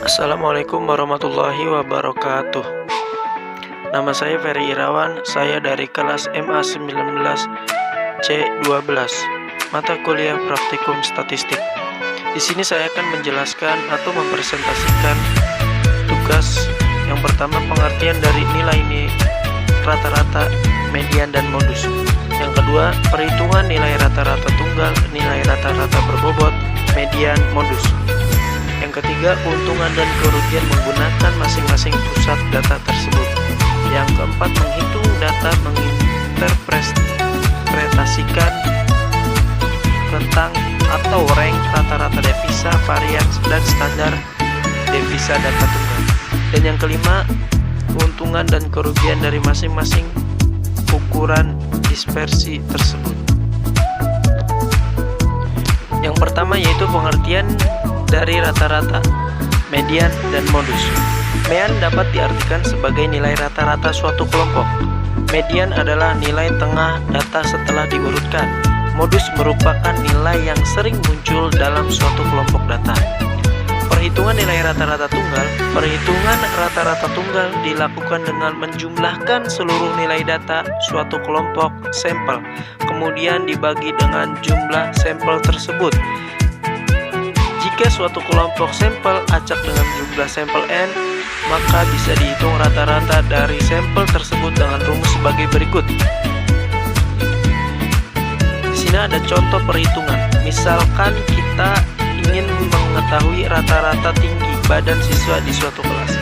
Assalamualaikum warahmatullahi wabarakatuh. Nama saya Ferry Irawan, saya dari kelas MA 19 C12, mata kuliah praktikum statistik. Di sini saya akan menjelaskan atau mempresentasikan tugas yang pertama, pengertian dari nilai rata-rata, median, dan modus. Yang kedua, perhitungan nilai rata-rata tunggal, nilai rata-rata berbobot, median, modus. Yang ketiga, keuntungan dan kerugian menggunakan masing-masing pusat data tersebut. Yang keempat, menghitung data, menginterpretasikan tentang atau rank rata-rata devisa, varian, dan standar devisa data tunggal. Dan yang kelima, keuntungan dan kerugian dari masing-masing ukuran dispersi tersebut. Yang pertama yaitu pengertian dari rata-rata, median, dan modus. Median dapat diartikan sebagai nilai rata-rata suatu kelompok. Median adalah nilai tengah data setelah diurutkan. Modus merupakan nilai yang sering muncul dalam suatu kelompok data. Perhitungan nilai rata-rata tunggal. Perhitungan rata-rata tunggal dilakukan dengan menjumlahkan seluruh nilai data suatu kelompok sampel, kemudian dibagi dengan jumlah sampel tersebut. Jika suatu kelompok sampel acak dengan jumlah sampel n, maka bisa dihitung rata-rata dari sampel tersebut dengan rumus sebagai berikut. Di sini ada contoh perhitungan. Misalkan kita ingin mengetahui rata-rata tinggi badan siswa di suatu kelas.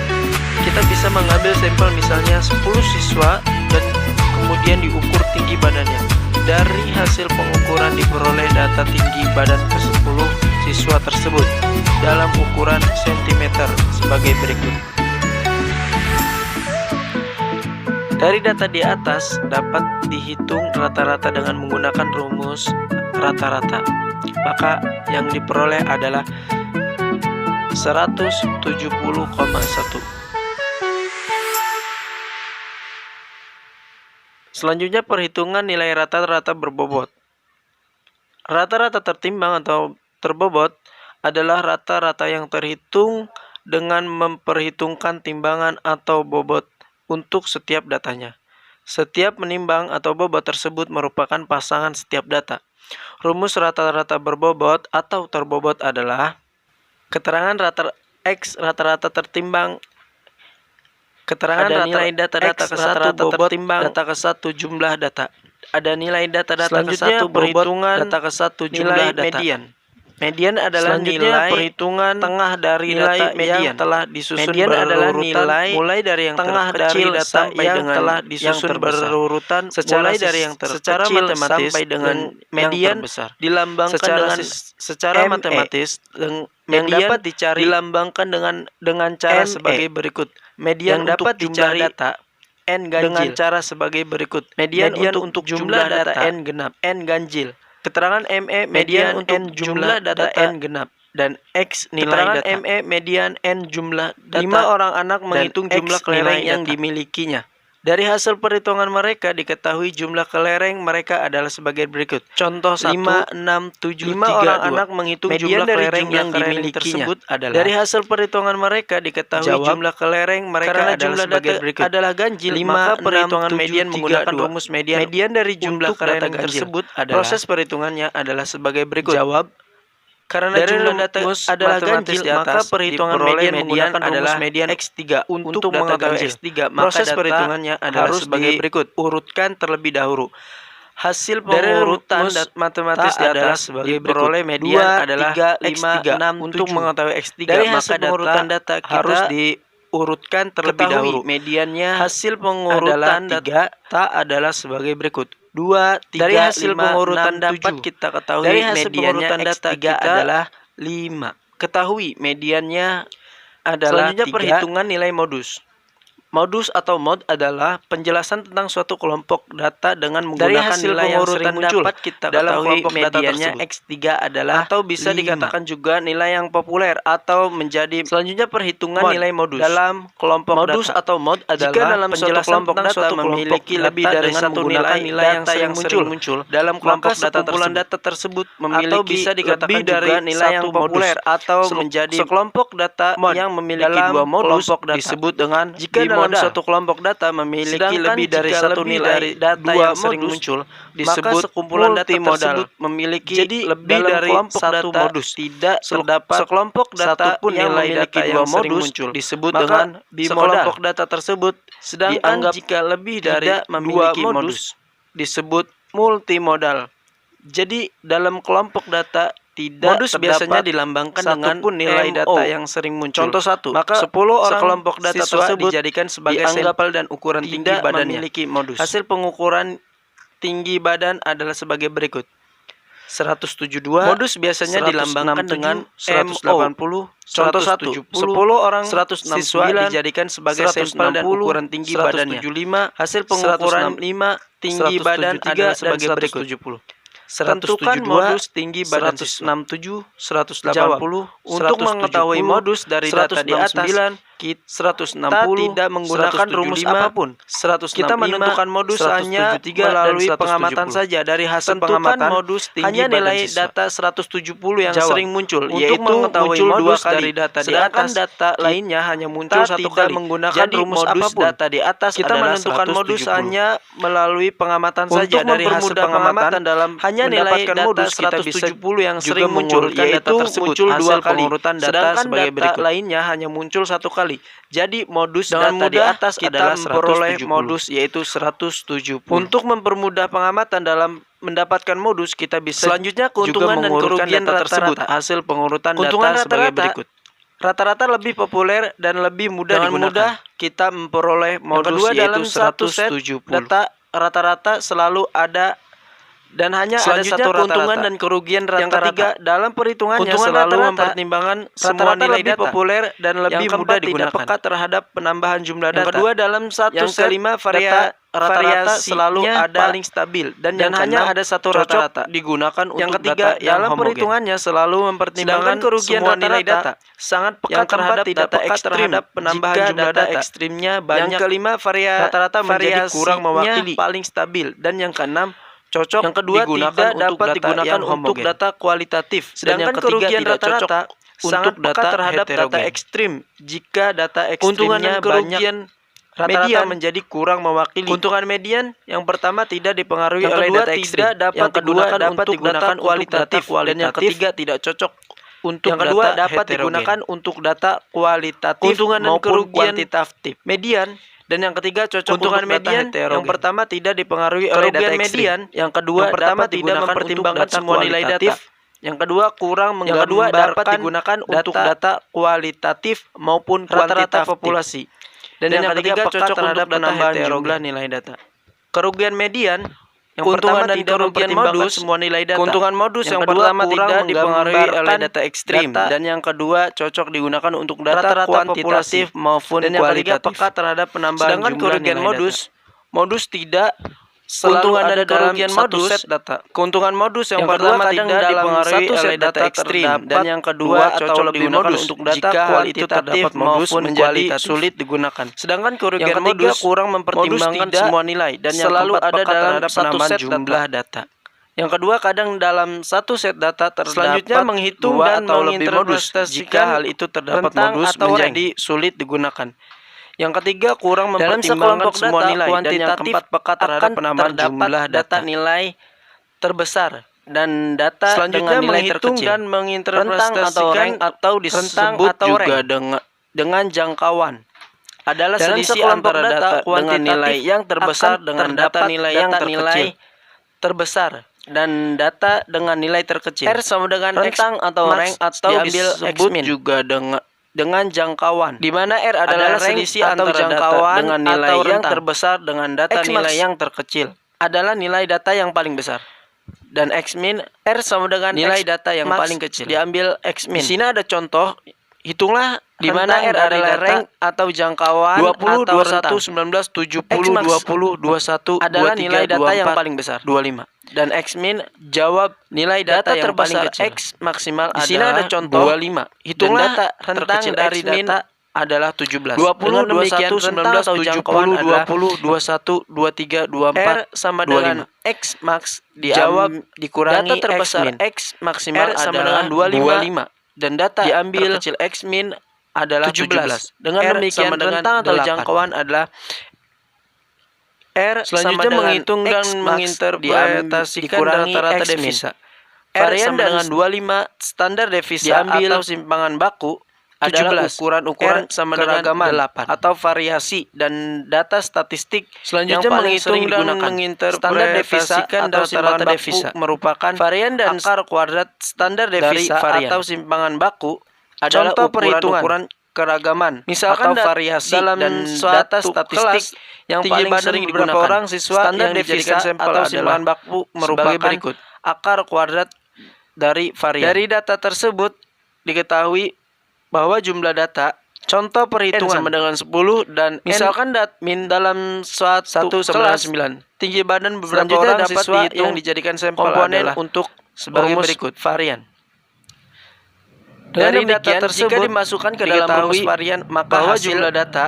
Kita bisa mengambil sampel misalnya 10 siswa dan kemudian diukur tinggi badannya. Dari hasil pengukuran diperoleh data tinggi badan ke-10 siswa tersebut dalam ukuran cm sebagai berikut. Dari data di atas dapat dihitung rata-rata dengan menggunakan rumus rata-rata. Maka yang diperoleh adalah 170,1. Selanjutnya, perhitungan nilai rata-rata berbobot. Rata-rata tertimbang atau terbobot adalah rata-rata yang terhitung dengan memperhitungkan timbangan atau bobot untuk setiap datanya. Setiap menimbang atau bobot tersebut merupakan pasangan setiap data. Rumus rata-rata berbobot atau terbobot adalah keterangan X rata-rata tertimbang, keterangan ada nilai data ke-1 bobot timbang, data ke-1 jumlah data. Ada nilai data ke-1 perhitungan, data ke-1 jumlah data. Median. Median adalah nilai perhitungan tengah dari nilai data median yang telah disusun berurutan, mulai dari yang tengah terkecil sampai yang telah disusun berurutan secara dari yang terkecil sampai dengan median dilambangkan secara matematis. Median dapat dicari dilambangkan dengan cara sebagai berikut. Median yang dapat dicari data n ganjil dengan cara sebagai berikut. Median untuk jumlah data n genap, n ganjil. Keterangan ME median untuk jumlah data n genap, dan X nilai data. ME median n jumlah data. 5 orang anak menghitung jumlah kelereng yang dimilikinya. Dari hasil perhitungan mereka diketahui jumlah kelereng mereka adalah sebagai berikut. Contoh 1, 5, 6, 7, 5 orang anak menghitung jumlah kelereng yang dimilikinya tersebut adalah. Dari hasil perhitungan mereka diketahui jumlah kelereng mereka adalah sebagai berikut. Adalah ganjil, 5, maka perhitungan 6, 7, median 3, menggunakan 2. Rumus median. Median dari jumlah kelereng tersebut adalah. Proses perhitungannya adalah sebagai berikut. Jawab. Karena dari jumlah data adalah ganjil, maka perhitungan median menggunakan adalah median X3 untuk mengetahui X3. Proses perhitungannya adalah sebagai berikut. Urutkan terlebih dahulu. Hasil pengurutan matematis adalah sebagai beroleh median adalah X3 untuk mengetahui X3. Dari hasil pengurutan data harus diurutkan terlebih dahulu. Mediannya hasil pengurutan data adalah sebagai berikut. 2, 3, dari hasil 5, pengurutan 6, dapat kita ketahui dari hasil pengurutan data kita adalah 5. Ketahui mediannya adalah selanjutnya 3. Perhitungan nilai modus. Modus atau mod adalah penjelasan tentang suatu kelompok data dengan menggunakan nilai yang sering muncul kita dalam kelompok data mediannya tersebut. X3 adalah Atau bisa 5. dikatakan juga nilai yang populer atau menjadi. Selanjutnya perhitungan Mod nilai modus dalam kelompok modus data. atau mod adalah Jika dalam suatu penjelasan kelompok tentang data suatu kelompok memiliki data lebih dari dengan satu menggunakan nilai yang data yang sering muncul dalam kelompok maka data sekumpulan tersebut. data tersebut Atau memiliki bisa dikatakan lebih dari juga nilai yang satu populer modus. atau menjadi Sekelompok data mod yang memiliki dalam dua modus kelompok data disebut dengan jika dalam bimodal. suatu kelompok data memiliki Sedangkan lebih dari jika satu lebih nilai dari data dua yang sering modus, muncul, disebut maka sekumpulan data multimodal. tersebut memiliki Jadi lebih dalam dari kelompok satu data modus. tidak terdapat Sekelompok data satupun yang nilai memiliki data dua yang sering modus muncul, disebut maka dengan bimodal. sekelompok data tersebut Sedangkan dianggap jika lebih dari tidak dua memiliki modus, disebut multimodal. jadi dalam kelompok data tidak Modus terdapat biasanya dilambangkan dengan satupun nilai MO. data yang sering muncul. Contoh 1, Maka 10 orang sekelompok data siswa tersebut dijadikan sebagai dianggap sampel dan ukuran tinggi tidak badannya. memiliki modus. Hasil pengukuran tinggi badan adalah sebagai berikut. 172 Modus biasanya dilambangkan dengan 180, MO. Contoh 1, 10 orang siswa dijadikan sebagai sampel dan ukuran tinggi badannya. 175, Hasil pengukuran 165, tinggi badan 173 adalah dan sebagai berikut. 170. Tentukan 172, modus tinggi badan siswa. 167, 180, Jawab. Untuk 170, mengetahui modus dari data di atas, 169, kita 160, tidak menggunakan rumus 175, apapun. 165, Kita menentukan modus hanya 173, melalui dan 170. pengamatan saja. Dari hasil Tentukan pengamatan, modus tinggi hanya badan nilai siswa. data 170 yang Jawab. sering muncul, Untuk yaitu mengetahui muncul modus 2 kali. dari data di Sedangkan atas, data kita lainnya hanya muncul 1 tidak kali. menggunakan Jadi rumus modus apapun. data di atas Kita adalah menentukan modus 170. hanya melalui pengamatan Untuk saja. Dari hasil mempermudah pengamatan dalam hanya nilai mendapatkan data modus, kita bisa 170 yang juga sering muncul, mengurutkan data yaitu tersebut. muncul 2 Hasil kali. pengurutan data Sedangkan sebagai data berikut. lainnya hanya muncul 1 kali. Jadi modus Dengan data di mudah atas kita adalah memperoleh 170. modus, yaitu 170. Untuk mempermudah pengamatan dalam mendapatkan modus, kita bisa Selanjutnya keuntungan juga dan mengurutkan kerugian data tersebut. rata-rata. Hasil pengurutan Keuntungan data sebagai rata-rata berikut. Rata-rata lebih populer dan lebih mudah Dengan digunakan. mudah kita memperoleh modus, Yang kedua, yaitu dalam satu set 170. data rata-rata selalu ada dan hanya ada Selanjutnya satu keuntungan rata-rata. dan kerugian Yang rata-rata. ketiga, dalam perhitungannya Keuntungan selalu rata-rata mempertimbangkan semua rata-rata nilai lebih data. populer dan lebih Yang mudah keempat, tidak digunakan. peka terhadap penambahan jumlah Yang data. kedua, dalam satu Yang set kelima, data rata-rata selalu variasinya ada paling stabil dan yang hanya keenam, ada satu cocok rata-rata. digunakan Yang untuk ketiga, data yang dalam homogen. perhitungannya selalu mempertimbangkan Sedangkan kerugian semua nilai rata-rata data. Sangat peka yang keempat, terhadap tidak data peka ekstrim terhadap penambahan jika jumlah data data. ekstrimnya Yang banyak. kelima, Rata-rata menjadi kurang variasinya mewakili. paling stabil. Dan yang keenam, cocok Yang kedua, digunakan tidak untuk dapat data digunakan yang untuk homogen. data kualitatif. Dan Sedangkan yang ketiga, kerugian tidak cocok rata-rata untuk sangat peka data terhadap data heterogen. ekstrim jika data Keuntungan ekstrimnya dan kerugian banyak. Rata-rata median menjadi kurang mewakili. Keuntungan median yang pertama tidak dipengaruhi Yang oleh kedua, data ekstrim. tidak dapat Yang kedua digunakan dapat untuk digunakan data untuk kualitatif. data Dan yang ketiga, tidak cocok untuk yang kedua, data dapat heterogen. digunakan untuk data kualitatif Keuntungan dan maupun kerugian kuantitatif. Median dan yang ketiga cocok Keuntungan untuk data median heterogen. Yang pertama tidak dipengaruhi oleh Kerugian data ekstrim. median Yang kedua yang pertama dapat tidak digunakan mempertimbangkan untuk data semua nilai kualitatif. data. Yang kedua kurang Yang kedua, dapat menggambarkan digunakan untuk data kualitatif maupun rata-rata kuantitatif. populasi. Dan yang ketiga peka cocok terhadap untuk penambahan data jumlah heterogen. nilai data. Kerugian median yang Keuntungan pertama dan tidak kerugian mempertimbangkan modus. semua nilai data. Keuntungan modus yang kedua pertama kurang tidak dipengaruhi oleh menggambarkan data ekstrim. dan yang kedua cocok digunakan untuk data Rata-rata kuantitatif populasi maupun dan yang ketiga kualitatif. peka terhadap penambahan Sedangkan jumlah kerugian nilai modus, data. Modus tidak selalu Keuntungan ada dan dalam kerugian satu modus. set data. Keuntungan modus yang Yang pertama kedua kadang tidak dalam dipengaruhi satu set oleh data data ekstrim. terdapat Dan yang kedua, dua atau cocok lebih digunakan modus. untuk data Jika hal itu kuantitatif terdapat modus maupun menjadi kualitatif. sulit digunakan. Sedangkan kerugian Yang ketiga, modus kurang mempertimbangkan tidak semua nilai dan yang selalu keempat ada peka dalam terhadap satu penambahan set jumlah data. Yang kedua kadang dalam satu set data terdapat Selanjutnya, menghitung dua dan atau lebih modus. menginterpretasikan Jika hal itu terdapat rentang modus atau menjadi sulit digunakan. Yang ketiga kurang Dalam mempertimbangkan sekelompok semua data nilai dan yang kuantitatif keempat peka terhadap akan penambahan terdapat jumlah data nilai terbesar dan data Selanjutnya, dengan nilai menghitung terkecil. dan Rentang atau rank atau disebut atau juga rank dengan jangkauan adalah dalam selisih sekelompok antara data data dengan nilai kuantitatif yang terbesar akan dengan data terdapat nilai yang data terkecil. Terbesar dan data dengan nilai terkecil. R sama dengan rentang X atau max rank atau diambil disebut X-min. juga dengan jangkauan, di mana R adalah rank selisih atau antara jangkauan data dengan nilai atau yang rentang. terbesar dengan data X nilai max yang terkecil adalah nilai data yang paling besar. Dan X-min R sama dengan nilai X data yang max paling kecil. diambil X-min. Di sini ada contoh Hitunglah di mana rentang R dari adalah data rank atau jangkauan 20, atau 21, rentang. 19, 70, Xmax 20, 21, adalah 23, nilai data yang 24, paling besar. 25. Dan Xmin Jawab nilai data yang paling terbesar kecil. X maksimal Di sini ada adalah contoh 25. Hitunglah Dan data rentang terkecil dari Xmin data adalah 17. 20, Dengan demikian 21, rentang 19, atau 70, jangkauan 20, 20, 21, 23, 24, R sama 25. dengan X max Jawab dikurangi data terbesar Xmin. X maksimal R sama adalah dengan 25. Dan data diambil terkecil Xmin adalah 17. 17. Dengan R demikian sama dengan rentang atau 8. jangkauan adalah R selanjutnya sama dengan menghitung dan X max menginterpretasikan dikurangi rata-rata Xmin. devisa. R Varian sama dengan dan 25 standar devisa diambil atau simpangan baku 17. adalah ukuran-ukuran R sama dengan keragaman 8. atau variasi dan data statistik Selanjutnya yang paling menghitung sering dan digunakan. Standar devisa menginterpretasikan atau simpangan rata-rata baku devisa. merupakan Varian dan akar kuadrat standar dari devisa varian. atau simpangan baku Adalah contoh ukuran-ukuran perhitungan keragaman misalkan atau variasi dalam dan suatu data statistik kelas yang tinggi paling badan sering beberapa digunakan. orang siswa Standar yang devisa dijadikan sampel atau adalah simpangan baku merupakan berikut. akar kuadrat dari varian. Dari data tersebut Diketahui bahwa jumlah data contoh N perhitungan sama dengan 10 dan misalkan min dalam satu sama kelas dengan 9. tinggi badan beberapa Selanjutnya orang dapat siswa dihitung yang dijadikan sampel komponen adalah untuk sebagai rumus berikut. varian. Dari Dengan data demikian, tersebut jika dimasukkan ke dalam rumus diketahui varian, maka bahwa hasil jumlah data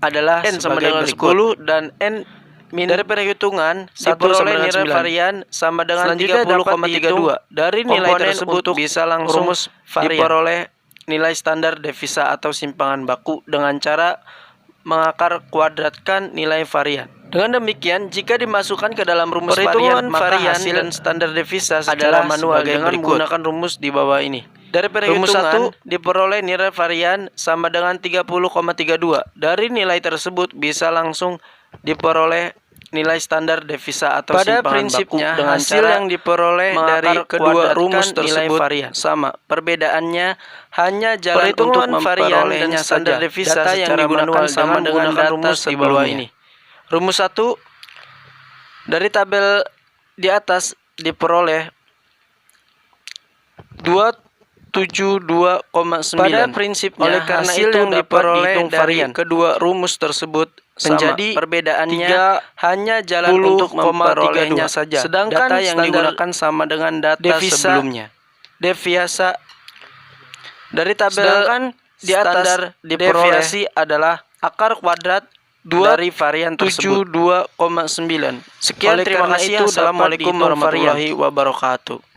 adalah N sama sebagai dengan berikut. 10 dan N min Dari perhitungan 1 sama diperoleh dengan nilai 9. varian sama dengan Selanjutnya dapat dihitung 30,32. Dari nilai komponen tersebut untuk bisa langsung rumus varian. diperoleh Nilai standar devisa atau simpangan baku dengan cara mengakar kuadratkan nilai varian. Dengan demikian, jika dimasukkan ke dalam rumus Perhitungan varian, maka varian hasil dan standar devisa adalah secara manual dengan dengan menggunakan rumus di bawah ini. Dari Rumus perhitungan 1 diperoleh nilai varian sama dengan 30,32. Dari nilai tersebut bisa langsung diperoleh nilai standar devisa atau Pada simpangan prinsipnya, baku dengan hasil cara yang diperoleh dari mengakar kedua kuadratkan rumus nilai tersebut varian. sama. Perbedaannya hanya jalan Perhitungan untuk varian dan memperolehnya standar saja. devisa Data yang secara digunakan manual sama dengan dengan menggunakan data rumus di bawah sebelumnya. ini. Rumus 1 dari tabel di atas diperoleh 272,9. Pada prinsipnya, Oleh karena hasil itu yang dapat diperoleh dihitung dari varian. Kedua rumus tersebut sama. Menjadi Perbedaannya hanya jalan untuk memperolehnya saja. Sedangkan Data yang standar digunakan sama dengan data devisa sebelumnya. Deviasi dari tabel Sedangkan di atas standar diperoleh deviasi adalah akar kuadrat dari varian tersebut. 72,9. Sekian, Oleh terima karena kasih. itu, Assalamualaikum dapat dihitung warahmatullahi wabarakatuh.